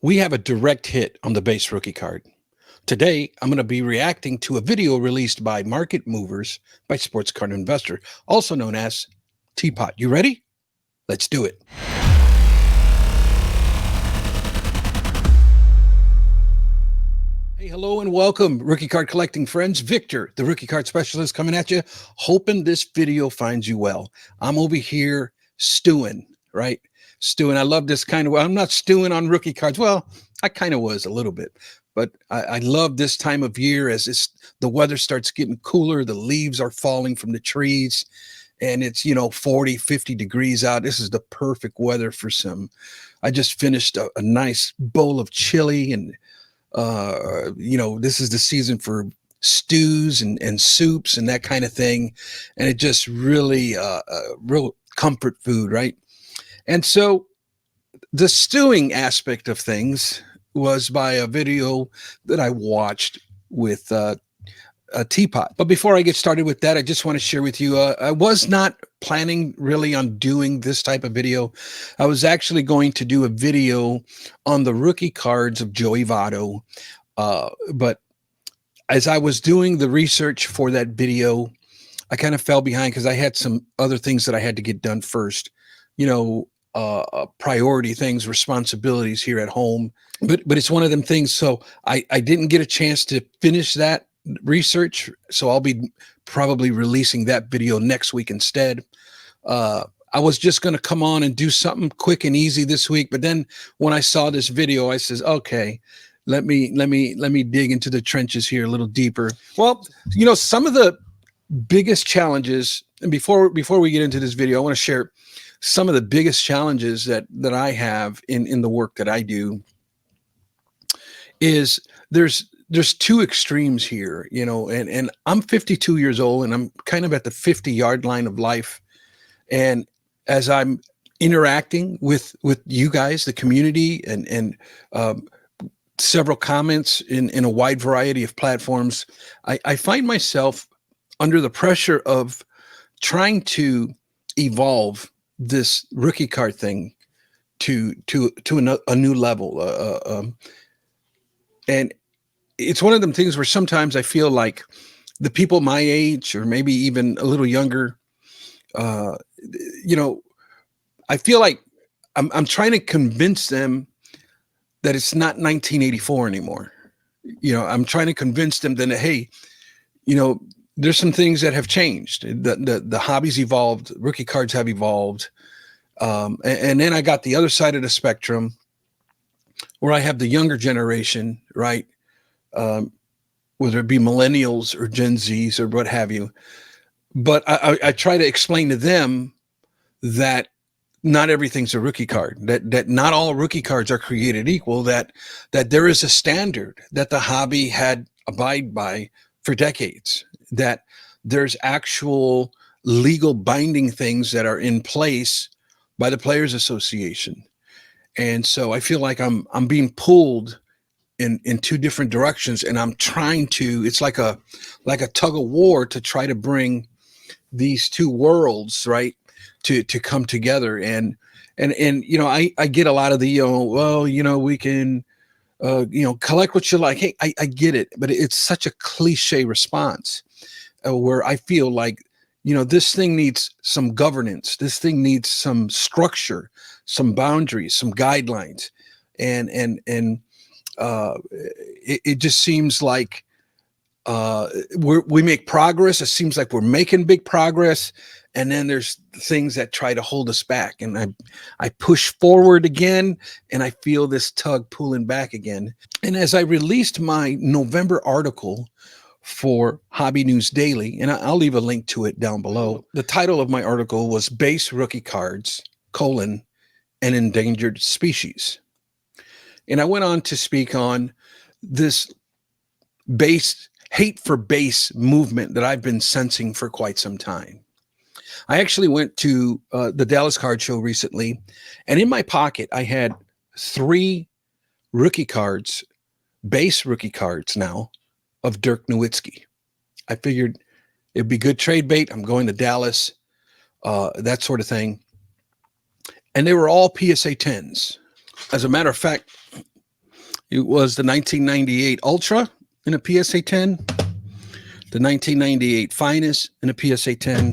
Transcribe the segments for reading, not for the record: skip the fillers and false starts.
We have a direct hit on the base rookie card. Today, I'm going to be reacting to a video released by Market Movers by Sports Card Investor, also known as Teapot. You ready? Let's do it. Hey, hello and welcome, rookie card collecting friends. Victor, the rookie card specialist, coming at you, hoping this video finds you well. I'm over here stewing, right? Stewing. I love this kind of, I'm not stewing on rookie cards. Well, I kind of was a little bit, but I love this time of year as the weather starts getting cooler, the leaves are falling from the trees, and it's 40, 50 degrees out. This is the perfect weather for some. I just finished a nice bowl of chili, and this is the season for stews and soups and that kind of thing, and it just really real comfort food, right? And so the stewing aspect of things was by a video that I watched with a teapot. But before I get started with that, I just want to share with you, I was not planning really on doing this type of video. I was actually going to do a video on the rookie cards of Joey Votto. But as I was doing the research for that video, I kind of fell behind because I had some other things that I had to get done first, priority things, responsibilities here at home. But it's one of them things. So I didn't get a chance to finish that research, so I'll be probably releasing that video next week instead. I was just going to come on and do something quick and easy this week, but then when I saw this video, I says, okay, let me dig into the trenches here a little deeper. Well, some of the biggest challenges, and before we get into this video, I want to share some of the biggest challenges that I have in the work that I do. Is there's two extremes here, and I'm 52 years old, and I'm kind of at the 50-yard line of life. And as I'm interacting with you guys, the community, and several comments in a wide variety of platforms, I find myself under the pressure of trying to evolve this rookie card thing to a new level. And it's one of them things where sometimes I feel like the people my age, or maybe even a little younger, I feel like I'm trying to convince them that it's not 1984 anymore. I'm trying to convince them that, hey, there's some things that have changed. The hobby's evolved, rookie cards have evolved. And then I got the other side of the spectrum where I have the younger generation, right? Whether it be millennials or Gen Zs or what have you. But I try to explain to them that not everything's a rookie card, that not all rookie cards are created equal, that there is a standard that the hobby had abide by for decades, that there's actual legal binding things that are in place by the Players Association. And so I feel like I'm being pulled in two different directions, and I'm trying to, it's like a tug of war to try to bring these two worlds, right, to come together. And I get a lot of the, we can collect what you like. Hey, I get it, but it's such a cliche response, where I feel like, this thing needs some governance. This thing needs some structure, some boundaries, some guidelines. And it just seems like we make progress. It seems like we're making big progress. And then there's things that try to hold us back. And I push forward again, and I feel this tug pulling back again. And as I released my November article for Hobby News Daily, and I'll leave a link to it down below. The title of my article was Base Rookie Cards, an Endangered Species. And I went on to speak on this hate for base movement that I've been sensing for quite some time. I actually went to the Dallas Card Show recently, and in my pocket, I had 3 rookie cards, base rookie cards now, of Dirk Nowitzki. I figured it'd be good trade bait. I'm going to Dallas, that sort of thing. And they were all PSA 10s. As a matter of fact, It was the 1998 Ultra in a PSA 10, the 1998 Finest in a PSA 10,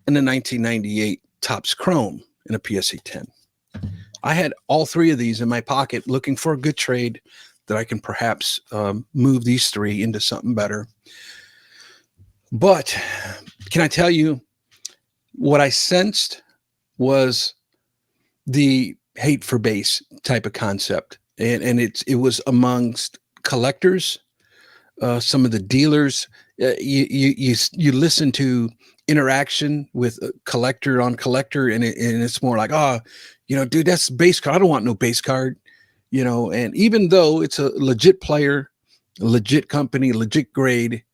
and the 1998 Topps Chrome in a PSA 10. I had all three of these in my pocket looking for a good trade that I can perhaps move these three into something better. But can I tell you what I sensed was the hate for base type of concept. And it was amongst collectors, some of the dealers. You listen to interaction with collector on collector, and it's more like, oh, dude, that's base card. I don't want no base card, and even though it's a legit player, a legit company, legit grade,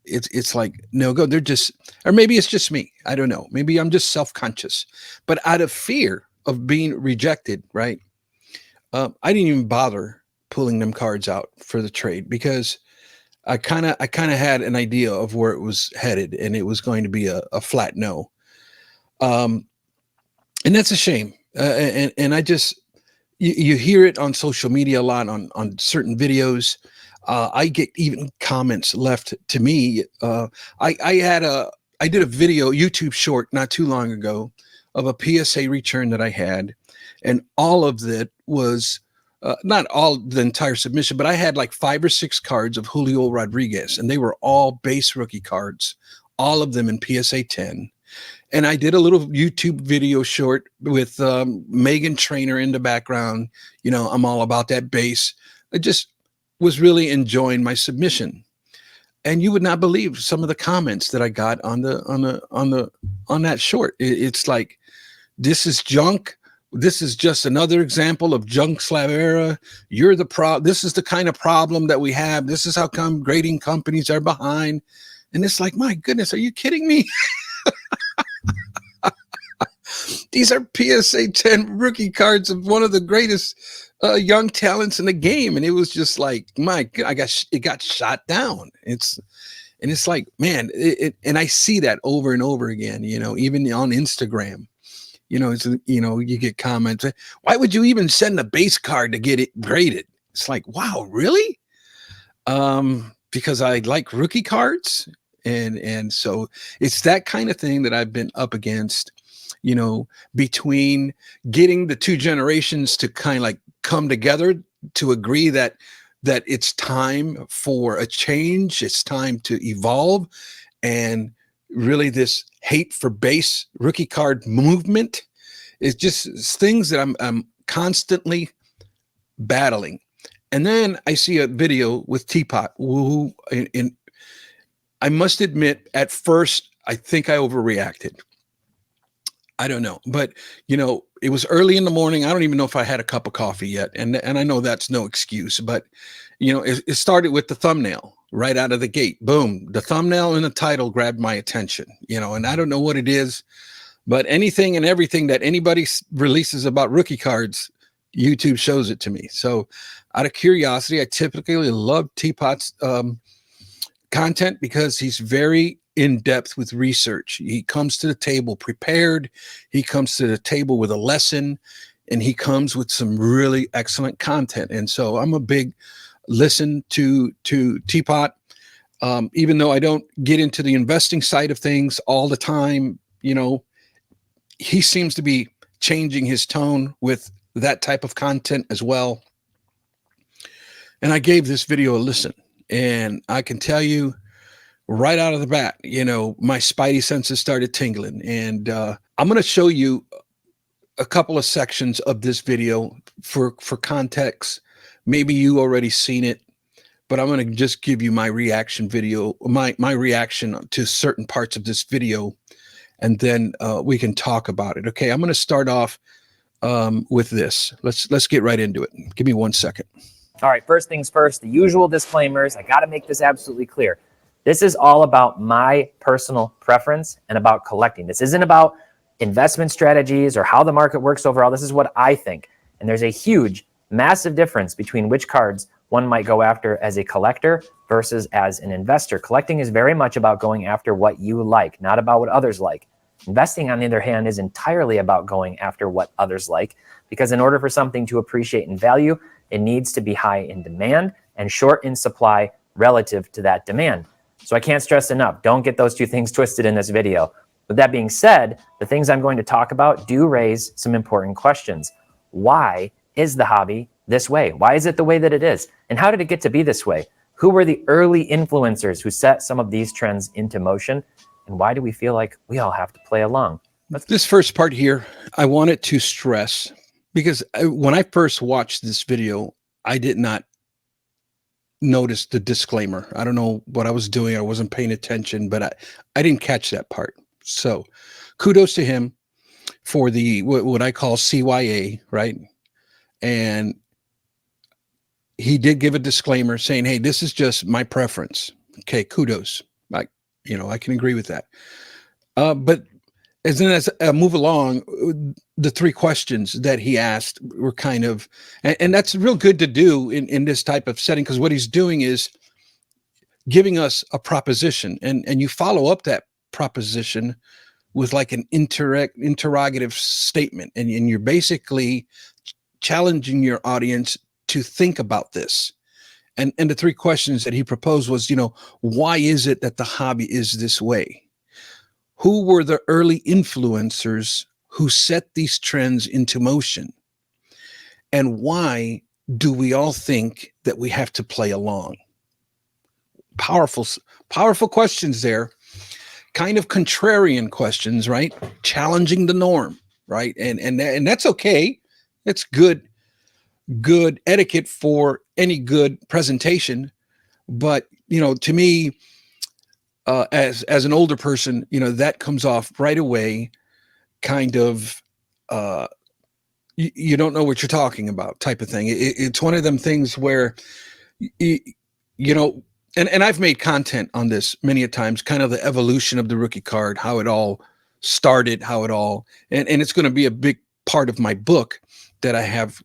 it's like, no go. They're just, or maybe it's just me. I don't know. Maybe I'm just self-conscious, but out of fear of being rejected, right? I didn't even bother pulling them cards out for the trade because I kind of had an idea of where it was headed, and it was going to be a flat no. And that's a shame. And I just, you hear it on social media a lot on certain videos. I get even comments left to me. I did a video, YouTube short, not too long ago, of a PSA return that I had, and all of that was not all the entire submission, but I had like 5 or 6 cards of Julio Rodriguez, and they were all base rookie cards, all of them in PSA 10. And I did a little YouTube video short with Megan Trainor in the background. I'm all about that base. I just was really enjoying my submission. And you would not believe some of the comments that I got on that short. It's like, this is junk. This is just another example of junk Slavera. You're the this is the kind of problem that we have. This is how come grading companies are behind. And it's like, my goodness, are you kidding me? These are PSA 10 rookie cards of one of the greatest young talents in the game. And it was just like, my God, it got shot down. It's like, man, and I see that over and over again, even on Instagram. You get comments. Why would you even send a base card to get it graded? It's like, wow, really? Because I like rookie cards. And so it's that kind of thing that I've been up against, between getting the two generations to kind of like come together to agree that it's time for a change. It's time to evolve. And really this hate for base rookie card movement is just things that I'm constantly battling. And then I see a video with Teapot, who I must admit, at first, I think I overreacted. I don't know, but it was early in the morning. I don't even know if I had a cup of coffee yet. And I know that's no excuse, but it started with the thumbnail right out of the gate. Boom. The thumbnail and the title grabbed my attention, and I don't know what it is, but anything and everything that anybody releases about rookie cards, YouTube shows it to me. So out of curiosity, I typically love Teapot's content because he's very in depth with research. He comes to the table prepared. He comes to the table with a lesson, and he comes with some really excellent content. And so I'm a big listen to Teapot. Even though I don't get into the investing side of things all the time, he seems to be changing his tone with that type of content as well. And I gave this video a listen, and I can tell you right out of the bat, my spidey senses started tingling. And I'm going to show you a couple of sections of this video for context. Maybe you already seen it, but I'm going to just give you my reaction video, my reaction to certain parts of this video, and then we can talk about it. Okay, I'm going to start off with this. Let's get right into it. Give me 1 second. All right, first things first, the usual disclaimers. I got to make this absolutely clear. This is all about my personal preference and about collecting. This isn't about investment strategies or how the market works overall. This is what I think. And there's a huge, massive difference between which cards one might go after as a collector versus as an investor. Collecting is very much about going after what you like, not about what others like. Investing, on the other hand, is entirely about going after what others like, because in order for something to appreciate in value, it needs to be high in demand and short in supply relative to that demand. So I can't stress enough, don't get those two things twisted in this video. With that being said, the things I'm going to talk about do raise some important questions. Why is the hobby this way? Why is it the way that it is? And how did it get to be this way? Who were the early influencers who set some of these trends into motion? And why do we feel like we all have to play along? This first part here, I wanted to stress, because when I first watched this video, I did not notice the disclaimer. I don't know what I was doing. I wasn't paying attention, but I didn't catch that part. So kudos to him for the what I call CYA, right? And he did give a disclaimer saying, hey, this is just my preference. Okay, kudos. I can agree with that. But as I move along, the three questions that he asked were kind of, and that's real good to do in this type of setting, because what he's doing is giving us a proposition, and you follow up that proposition with like an interrogative statement, and you're basically challenging your audience to think about this. And the three questions that he proposed was, why is it that the hobby is this way? Who were the early influencers who set these trends into motion? And why do we all think that we have to play along? Powerful questions there. Kind of contrarian questions, right? Challenging the norm, right? And that's okay. It's good etiquette for any good presentation. But, to me, as an older person, that comes off right away, kind of, you don't know what you're talking about type of thing. It's one of them things where, and I've made content on this many a times, kind of the evolution of the rookie card, how it all started, and it's going to be a big part of my book that I have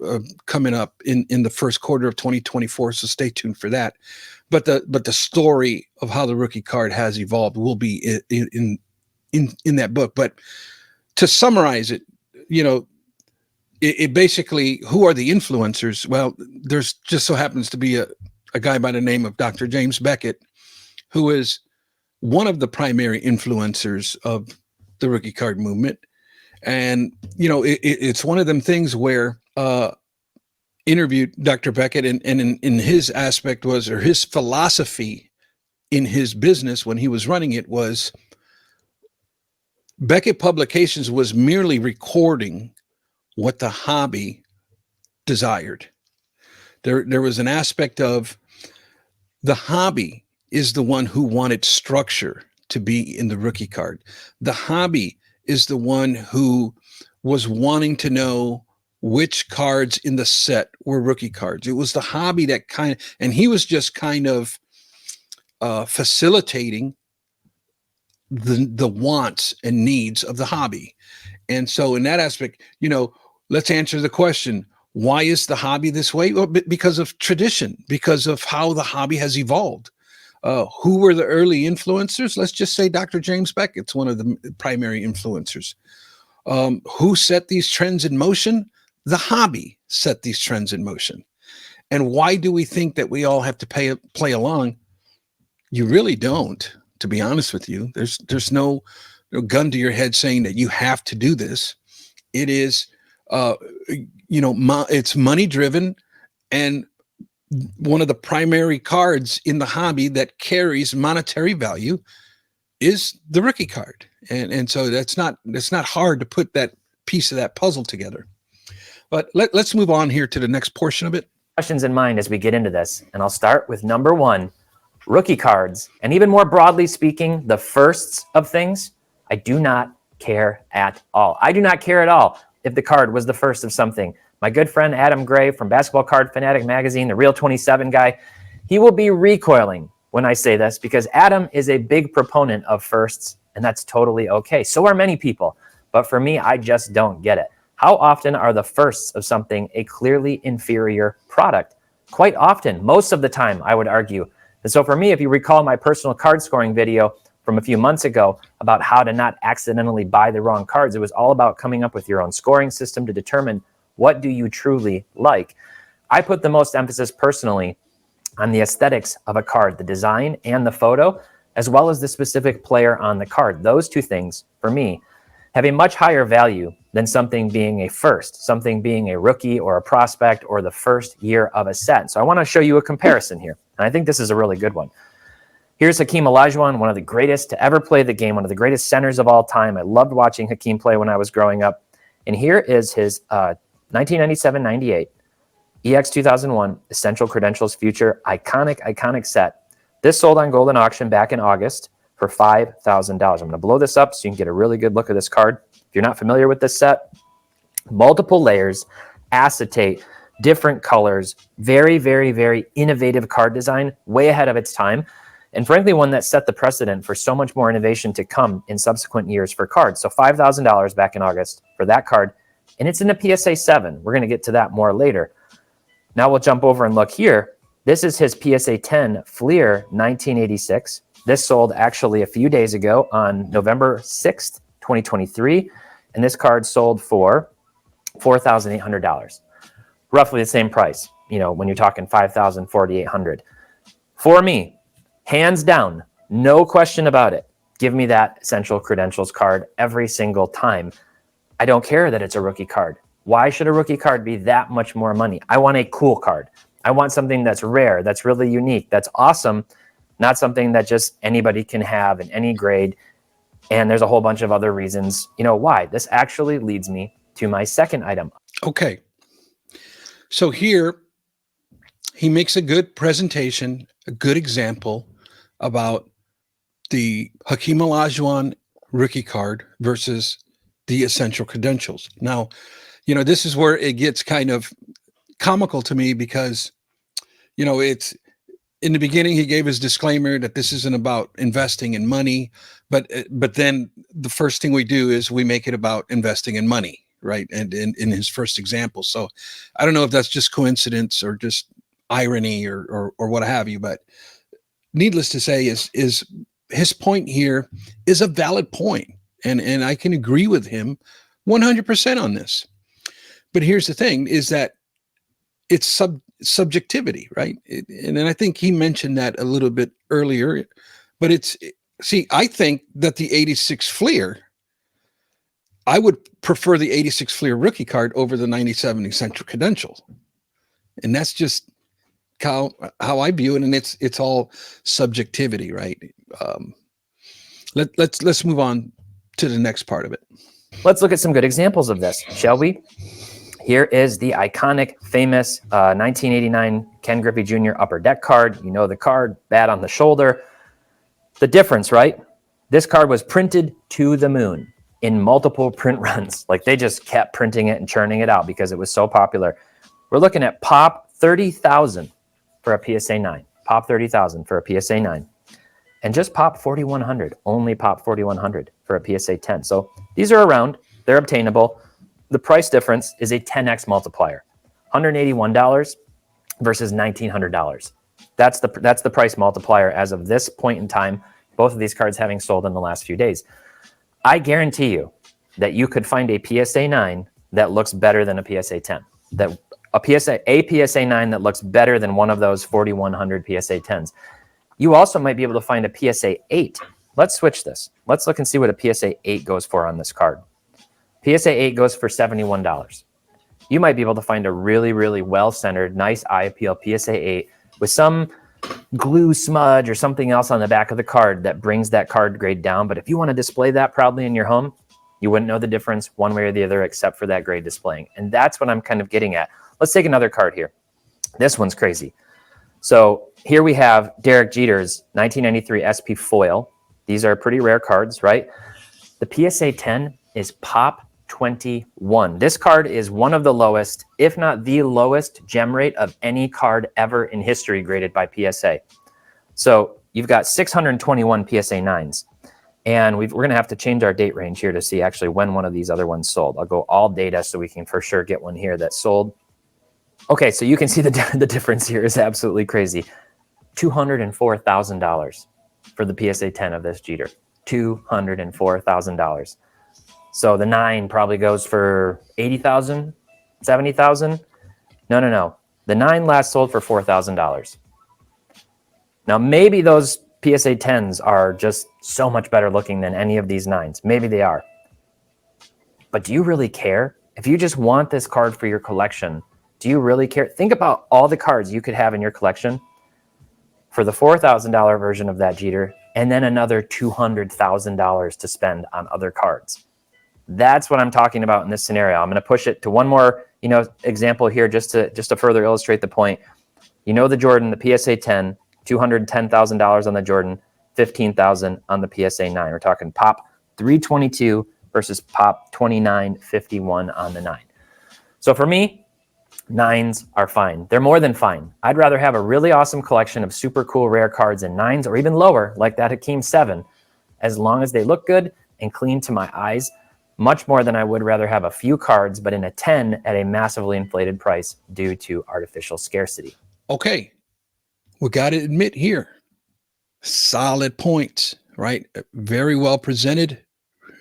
coming up in the first quarter of 2024. So stay tuned for that. But the story of how the rookie card has evolved will be in that book. But to summarize it, it basically, who are the influencers? Well, there's just so happens to be a guy by the name of Dr. James Beckett, who is one of the primary influencers of the rookie card movement. And, it's one of them things where interviewed Dr. Beckett, and in his aspect was, or his philosophy in his business when he was running it was, Beckett Publications was merely recording what the hobby desired. There was an aspect of the hobby is the one who wanted structure to be in the rookie card. The hobby is the one who was wanting to know which cards in the set were rookie cards. It was the hobby that and he was just kind of facilitating the wants and needs of the hobby. And so in that aspect, let's answer the question, why is the hobby this way? Well, because of tradition, because of how the hobby has evolved. Who were the early influencers? Let's just say Dr. James Beckett's one of the primary influencers. Who set these trends in motion? The hobby set these trends in motion. And why do we think that we all have to play along? You really don't, to be honest with you. There's no gun to your head saying that you have to do this. It is, it's money driven, and one of the primary cards in the hobby that carries monetary value is the rookie card. And so that's not hard to put that piece of that puzzle together. But let's move on here to the next portion of it. Questions in mind as we get into this, and I'll start with number one, rookie cards, and even more broadly speaking, the firsts of things. I do not care at all. I do not care at all if the card was the first of something. My good friend Adam Gray from Basketball Card Fanatic magazine, the Real 27 guy, he will be recoiling when I say this, because Adam is a big proponent of firsts, and that's totally okay. So are many people. But for me, I just don't get it. How often are the firsts of something a clearly inferior product? Quite often, most of the time, I would argue. And so for me, if you recall my personal card scoring video from a few months ago about how to not accidentally buy the wrong cards, it was all about coming up with your own scoring system to determine what do you truly like. I put the most emphasis personally on the aesthetics of a card, the design and the photo, as well as the specific player on the card. Those two things, for me, have a much higher value than something being a first, something being a rookie or a prospect or the first year of a set. So I want to show you a comparison here. And I think this is a really good one. Here's Hakeem Olajuwon, one of the greatest to ever play the game, one of the greatest centers of all time. I loved watching Hakeem play when I was growing up. And here is his 1997-98 EX 2001 Essential Credentials Future iconic set. This sold on Golden Auction back in August for $5,000. I'm going to blow this up so you can get a really good look at this card. If you're not familiar with this set, multiple layers, acetate, different colors, very, very, very innovative card design, way ahead of its time. And frankly, one that set the precedent for so much more innovation to come in subsequent years for cards. So $5,000 back in August for that card. And it's in a PSA 7. We're going to get to that more later. Now we'll jump over and look here. This is his PSA 10 Fleer 1986. This sold actually a few days ago on November 6th, 2023. And this card sold for $4,800. Roughly the same price, you know, when you're talking $5,000, $4,800. For me, hands down, no question about it. Give me that Essential Credentials card every single time. I don't care that it's a rookie card. Why should a rookie card be that much more money? I want a cool card. I want something that's rare, that's really unique, that's awesome, not something that just anybody can have in any grade. And there's a whole bunch of other reasons, you know, why. This actually leads me to my second item. Okay. So here he makes a good presentation, a good example about the Hakeem Olajuwon rookie card versus the Essential Credentials. Now, you know, this is where it gets kind of comical to me because, you know, it's in the beginning, he gave his disclaimer that this isn't about investing in money, but then the first thing we do is we make it about investing in money, right? And in his first example. So I don't know if that's just coincidence or just irony or what have you, but needless to say is his point here is a valid point. And I can agree with him 100% on this. But here's the thing is that it's subjectivity, right? And I think he mentioned that a little bit earlier, but I think that the 86 Fleer, I would prefer the 86 Fleer rookie card over the 97 Essential Credential. And that's just how I view it. And it's all subjectivity, right? Let's move on to the next part of it. Let's look at some good examples of this, shall we? Here is the iconic, famous 1989 Ken Griffey Jr. Upper Deck card. You know the card, bad on the shoulder. The difference, right? This card was printed to the moon in multiple print runs. Like they just kept printing it and churning it out because it was so popular. We're looking at pop 30,000 for a PSA 9. Pop 30,000 for a PSA 9. And just pop 4,100, only pop 4,100 for a PSA 10. So these are around, they're obtainable. The price difference is a 10x multiplier, $181 versus $1,900. That's the price multiplier as of this point in time, both of these cards having sold in the last few days. I guarantee you that you could find a PSA 9 that looks better than a PSA 10. That a PSA 9 that looks better than one of those 4,100 PSA 10s. You also might be able to find a PSA 8. Let's switch this. Let's look and see what a PSA 8 goes for on this card. PSA 8 goes for $71. You might be able to find a really, really well-centered, nice eye appeal PSA 8 with some glue smudge or something else on the back of the card that brings that card grade down. But if you want to display that proudly in your home, you wouldn't know the difference one way or the other except for that grade displaying. And that's what I'm kind of getting at. Let's take another card here. This one's crazy. So here we have Derek Jeter's 1993 SP foil. These are pretty rare cards, right? The PSA 10 is pop 21. This card is one of the lowest, if not the lowest gem rate of any card ever in history graded by PSA. So you've got 621 PSA 9s. And we're going to have to change our date range here to see actually when one of these other ones sold. I'll go all data so we can for sure get one here that sold. Okay, so you can see the difference here is absolutely crazy. $204,000 for the PSA 10 of this Jeter. $204,000. So the 9 probably goes for $80,000, $70,000. No. The 9 last sold for $4,000. Now, maybe those PSA 10s are just so much better looking than any of these 9s. Maybe they are. But do you really care? If you just want this card for your collection, do you really care? Think about all the cards you could have in your collection for the $4,000 version of that Jeter, and then another $200,000 to spend on other cards. That's what I'm talking about in this scenario. I'm going to push it to one more, example here just to further illustrate the point. The Jordan, the PSA 10, $210,000 on the Jordan, $15,000 on the PSA 9. We're talking pop 322 versus pop 2951 on the 9. So for me, 9s are fine. They're more than fine. I'd rather have a really awesome collection of super cool rare cards in 9s or even lower, like that Hakeem 7, as long as they look good and clean to my eyes, much more than I would rather have a few cards, but in a 10 at a massively inflated price due to artificial scarcity. Okay. We got to admit here, solid points, right? Very well presented,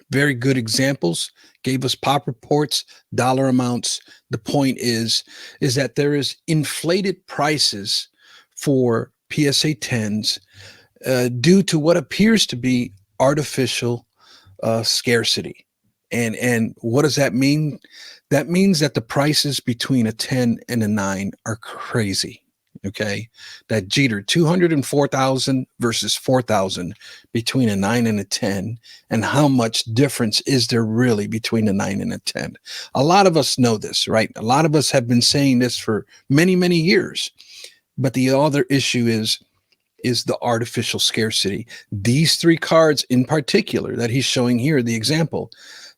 very good examples, gave us pop reports, dollar amounts. The point is that there is inflated prices for PSA 10s due to what appears to be artificial scarcity. And what does that mean? That means that the prices between a 10 and a 9 are crazy. Okay, that Jeter 204,000 versus 4,000 between a 9 and a 10, and how much difference is there really between a 9 and a 10? A lot of us know this, right? A lot of us have been saying this for many, many years. But the other issue is the artificial scarcity. These 3 cards in particular that he's showing here, the example.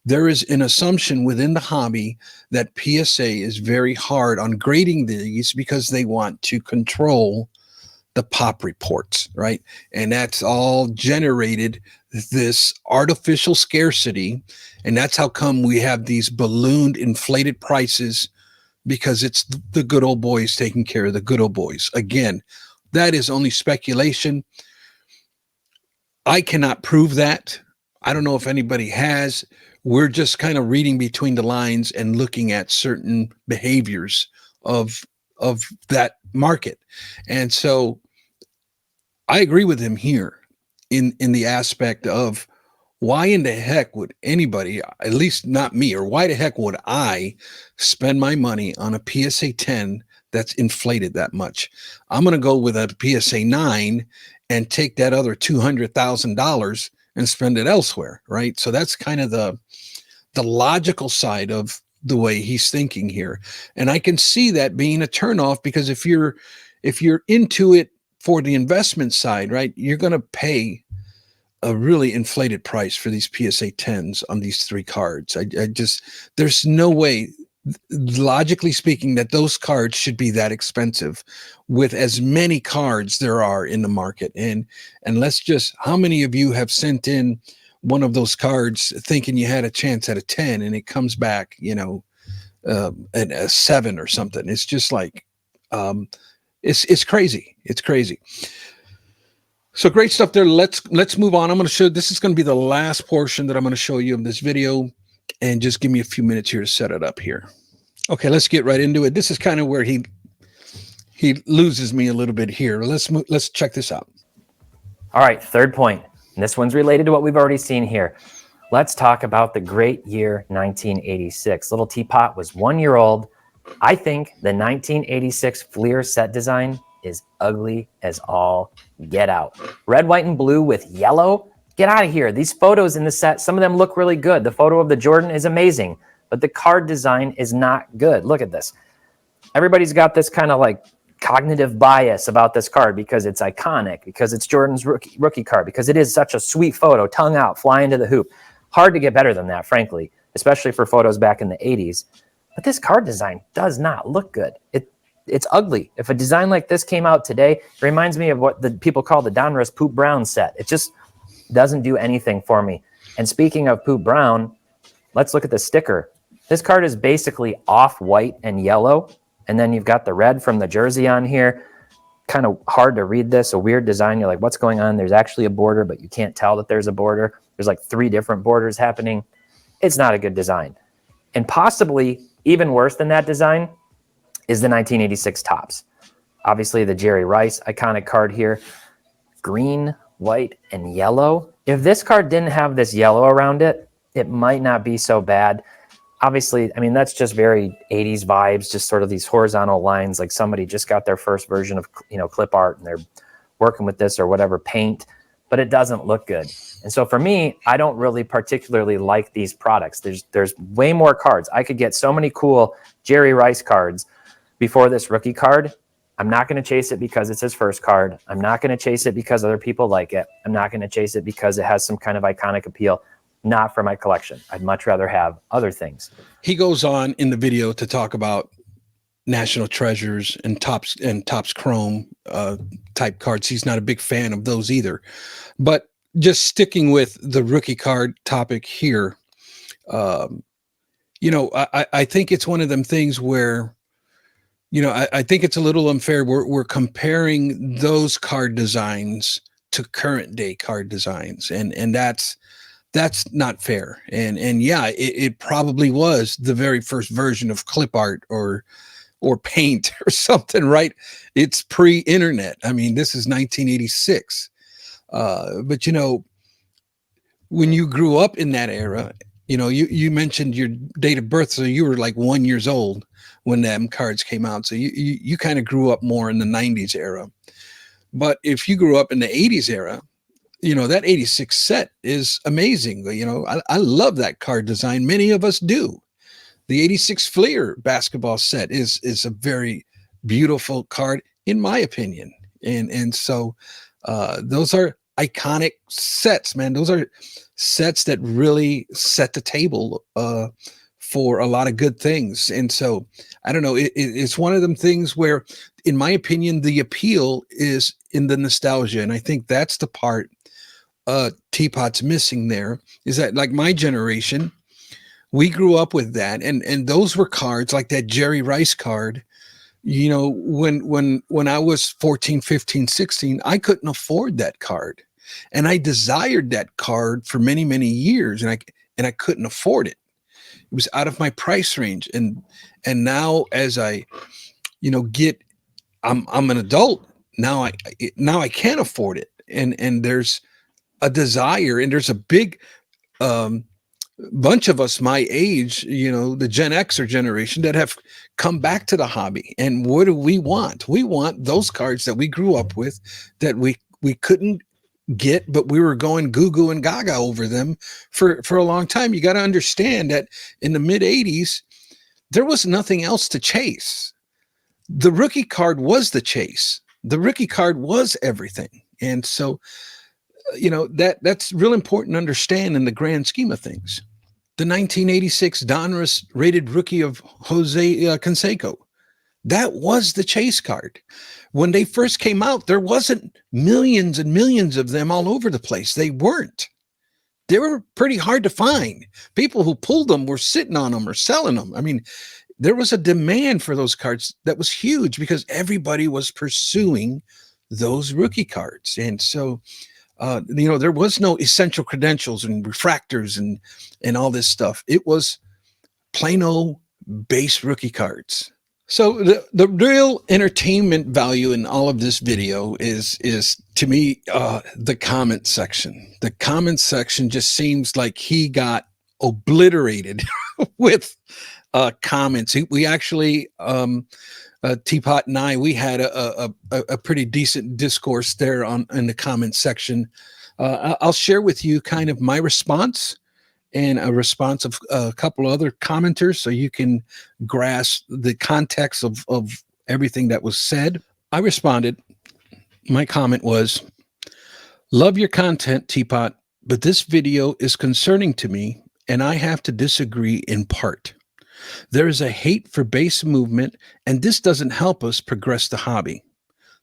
There is an assumption within the hobby that PSA is very hard on grading these because they want to control the pop reports, right? And that's all generated this artificial scarcity. And that's how come we have these ballooned, inflated prices, because it's the good old boys taking care of the good old boys. Again, that is only speculation. I cannot prove that. I don't know if anybody has. We're just kind of reading between the lines and looking at certain behaviors of that market. And so I agree with him here in the aspect of why in the heck would anybody, at least not me, or why the heck would I spend my money on a PSA 10 that's inflated that much? I'm going to go with a PSA 9 and take that other $200,000 and spend it elsewhere, right? So that's kind of the logical side of the way he's thinking here. And I can see that being a turnoff, because if you're into it for the investment side, right, you're going to pay a really inflated price for these PSA 10s on these 3 cards. I just, there's no way, logically speaking, that those cards should be that expensive with as many cards there are in the market. And let's just, how many of you have sent in one of those cards thinking you had a chance at a 10 and it comes back, at a 7 or something? It's just like, it's crazy. It's crazy. So great stuff there. Let's move on. I'm going to show, this is going to be the last portion that I'm going to show you of this video, and just give me a few minutes here to set it up here. Okay, let's get right into it. This is kind of where he loses me a little bit here. Let's check this out. All right, third point. And this one's related to what we've already seen here. Let's talk about the great year 1986. Little Teapot was 1 year old. I think the 1986 Fleer set design is ugly as all get out. Red, white, and blue with yellow. Get out of here. These photos in the set, some of them look really good. The photo of the Jordan is amazing, but the card design is not good. Look at this. Everybody's got this kind of like cognitive bias about this card because it's iconic, because it's Jordan's rookie card, because it is such a sweet photo, tongue out, fly into the hoop. Hard to get better than that, frankly, especially for photos back in the 80s. But this card design does not look good. It's ugly. If a design like this came out today, it reminds me of what the people call the Donruss Poop Brown set. It just doesn't do anything for me. And speaking of Poop Brown, let's look at the sticker. This card is basically off white and yellow. And then you've got the red from the jersey on here. Kind of hard to read this, a weird design. You're like, what's going on? There's actually a border, but you can't tell that there's a border. There's like 3 different borders happening. It's not a good design. And possibly even worse than that design is the 1986 Topps. Obviously, the Jerry Rice iconic card here. Green, white, and yellow. If this card didn't have this yellow around it, it might not be so bad. Obviously, I mean, that's just very 80s vibes, just sort of these horizontal lines, like somebody just got their first version of, clip art and they're working with this or whatever paint, but it doesn't look good. And so for me, I don't really particularly like these products. There's way more cards. I could get so many cool Jerry Rice cards before this rookie card. I'm not going to chase it because it's his first card. I'm not going to chase it because other people like it. I'm not going to chase it because it has some kind of iconic appeal. Not for my collection. I'd much rather have other things. He goes on in the video to talk about National Treasures and Topps Chrome type cards. He's not a big fan of those either. But just sticking with the rookie card topic here, I think it's one of them things where, I think it's a little unfair. We're comparing those card designs to current day card designs, and that's not fair. And yeah, it probably was the very first version of clip art or paint or something, right? It's pre-internet. I mean, this is 1986. But when you grew up in that era, you mentioned your date of birth, so you were like 1 year old when them cards came out. So you kind of grew up more in the 90s era. But if you grew up in the 80s era, that 86 set is amazing. I love that card design. Many of us do. The 86 Fleer basketball set is a very beautiful card, in my opinion. And so those are iconic sets, man. Those are sets that really set the table for a lot of good things. And so I don't know, it's one of them things where, in my opinion, the appeal is in the nostalgia. And I think that's the part Teapot's missing there, is that, like, my generation, we grew up with that, and those were cards like that Jerry Rice card. When I was 14, 15, 16, I couldn't afford that card, and I desired that card for many, many years, and I couldn't afford it. It was out of my price range, and now as I I'm an adult now, I can't afford it, and there's a desire, and there's a big bunch of us my age, the Gen Xer generation, that have come back to the hobby. And what do we want? We want those cards that we grew up with, that we couldn't get, but we were going goo goo and gaga over them for a long time. You got to understand that in the mid 80s, there was nothing else to chase. The rookie card was the chase. The rookie card was everything. And so, that's real important to understand in the grand scheme of things. The 1986 Donruss rated rookie of Jose Canseco, that was the chase card. When they first came out, there wasn't millions and millions of them all over the place. They weren't. They were pretty hard to find. People who pulled them were sitting on them or selling them. I mean, there was a demand for those cards that was huge because everybody was pursuing those rookie cards. And so, there was no essential credentials and refractors and all this stuff. It was plain old base rookie cards. So the real entertainment value in all of this video is to me, the comment section. The comment section just seems like he got obliterated with comments. We actually, Teapot and I, we had a pretty decent discourse there in the comment section. I'll share with you kind of my response and a response of a couple of other commenters, so you can grasp the context of everything that was said. I responded. My comment was, "Love your content, Teapot, but this video is concerning to me, and I have to disagree in part. There is a hate for base movement, and this doesn't help us progress the hobby.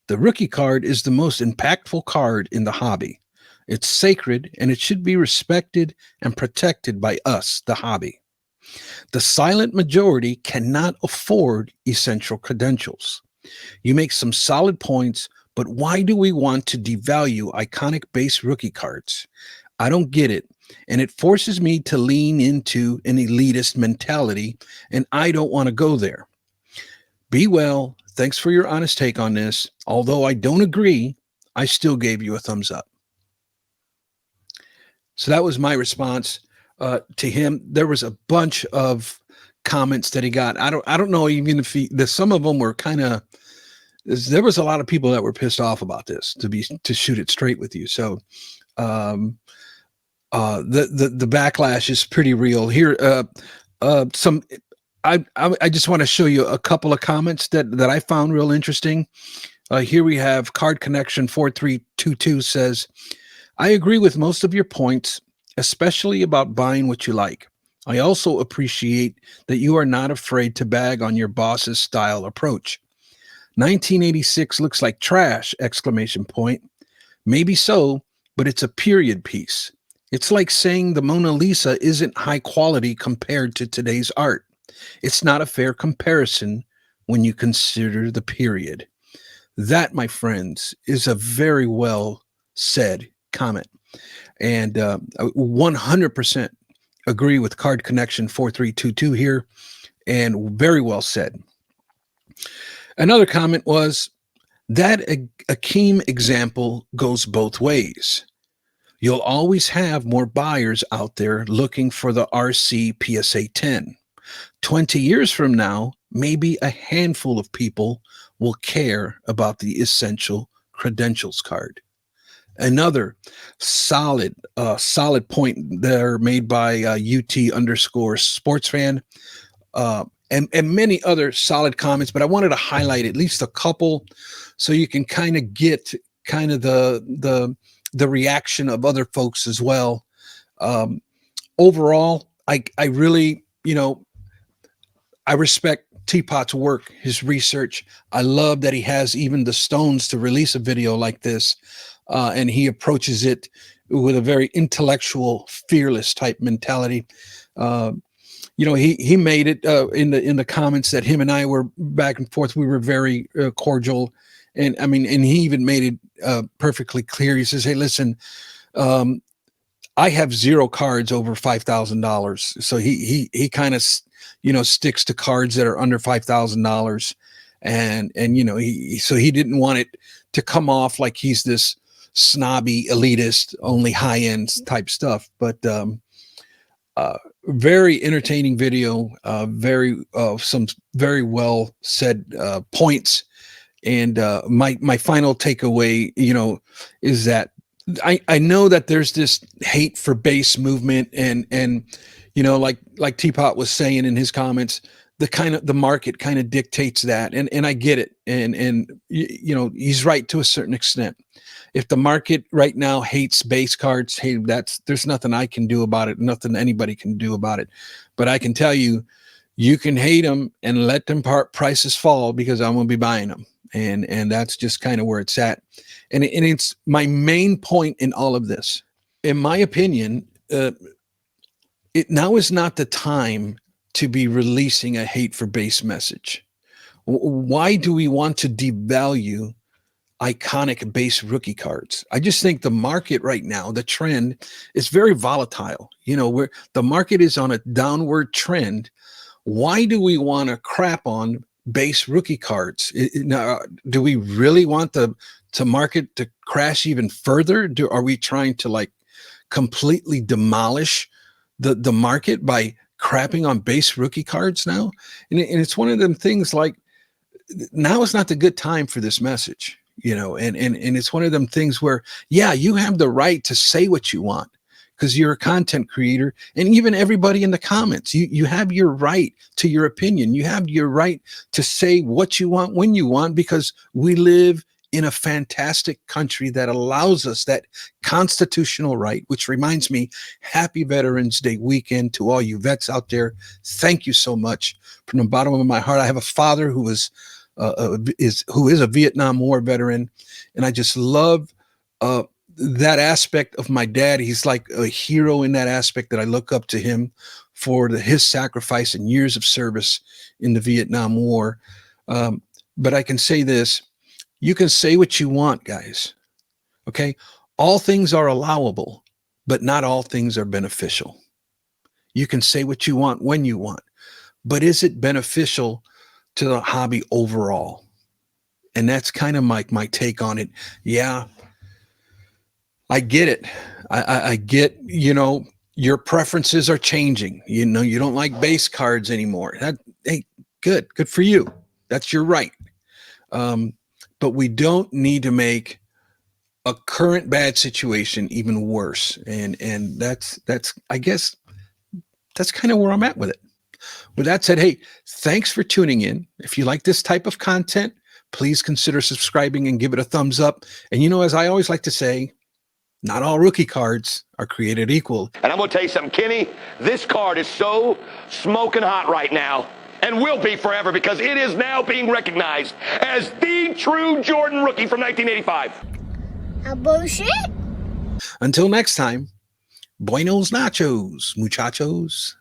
The rookie card is the most impactful card in the hobby. It's sacred, and it should be respected and protected by us, the hobby. The silent majority cannot afford essential credentials. You make some solid points, but why do we want to devalue iconic base rookie cards? I don't get it, and it forces me to lean into an elitist mentality, and I don't want to go there. Be well. Thanks for your honest take on this. Although I don't agree, I still gave you a thumbs up. So that was my response to him. There was a bunch of comments that he got. I don't know even if some of them were kind of, there was a lot of people that were pissed off about this, to shoot it straight with you. So um, the backlash is pretty real here. Some I just want to show you a couple of comments that I found real interesting. Here we have Card Connection 4322 says, I agree with most of your points, especially about buying what you like. I also appreciate that you are not afraid to bag on your boss's style approach. 1986 looks like trash, exclamation point. Maybe so, but it's a period piece. It's like saying the Mona Lisa isn't high quality compared to today's art. It's not a fair comparison when you consider the period. That, my friends, is a very well said comment. And 100% agree with Card Connection 4322 here, and very well said. Another comment was that Hakeem example goes both ways. You'll always have more buyers out there looking for the RC PSA 10. 20 years from now, maybe a handful of people will care about the essential credentials card. Another solid point there made by UT_sports fan, and many other solid comments, but I wanted to highlight at least a couple so you can kind of get kind of the reaction of other folks as well. Overall, I really, I respect Teapot's work, his research. I love that he has even the stones to release a video like this, and he approaches it with a very intellectual, fearless type mentality. He made it in the comments that him and I were back and forth. We were very cordial, and he even made it perfectly clear. He says, "Hey, listen, I have 0 cards over $5,000." So he kind of sticks to cards that are under $5,000, and he didn't want it to come off like he's this snobby elitist, only high end type stuff. But very entertaining video, some very well said points. And my final takeaway, is that I know that there's this hate for base movement, and like Teapot was saying in his comments, the market kind of dictates that, and I get it, and he's right to a certain extent. If the market right now hates base cards, hey, there's nothing I can do about it, nothing anybody can do about it. But I can tell you, you can hate them and let them prices fall, because I'm going to be buying them. And that's just kind of where it's at. And it's my main point in all of this. In my opinion, now is not the time to be releasing a hate for base message. Why do we want to devalue iconic base rookie cards? I just think the market right now, the trend is very volatile. Where the market is on a downward trend. Why do we want to crap on base rookie cards? Now, do we really want the market to crash even further? Are we trying to completely demolish the market by crapping on base rookie cards now? And it's one of them things, now is not the good time for this message, and it's one of them things where, yeah, you have the right to say what you want, because you're a content creator, and even everybody in the comments, you have your right to your opinion. You have your right to say what you want when you want, because we live in a fantastic country that allows us that constitutional right. Which reminds me, happy Veterans Day weekend to all you vets out there. Thank you so much from the bottom of my heart. I have a father who is a Vietnam War veteran, and I just love that aspect of my dad. He's like a hero in that aspect, that I look up to him for his sacrifice and years of service in the Vietnam War. But I can say this: you can say what you want, guys. Okay, all things are allowable, but not all things are beneficial. You can say what you want when you want, but is it beneficial to the hobby overall. And that's kind of my take on it. Yeah, I get it. I get, your preferences are changing. You don't like base cards anymore. Hey, good for you. That's your right. But we don't need to make a current bad situation even worse. And that's I guess that's kind of where I'm at with it. With that said, hey, thanks for tuning in. If you like this type of content, please consider subscribing and give it a thumbs up. And as I always like to say, not all rookie cards are created equal. And I'm going to tell you something, Kenny, this card is so smoking hot right now and will be forever because it is now being recognized as the true Jordan rookie from 1985. A bullshit? Until next time, buenos nachos, muchachos.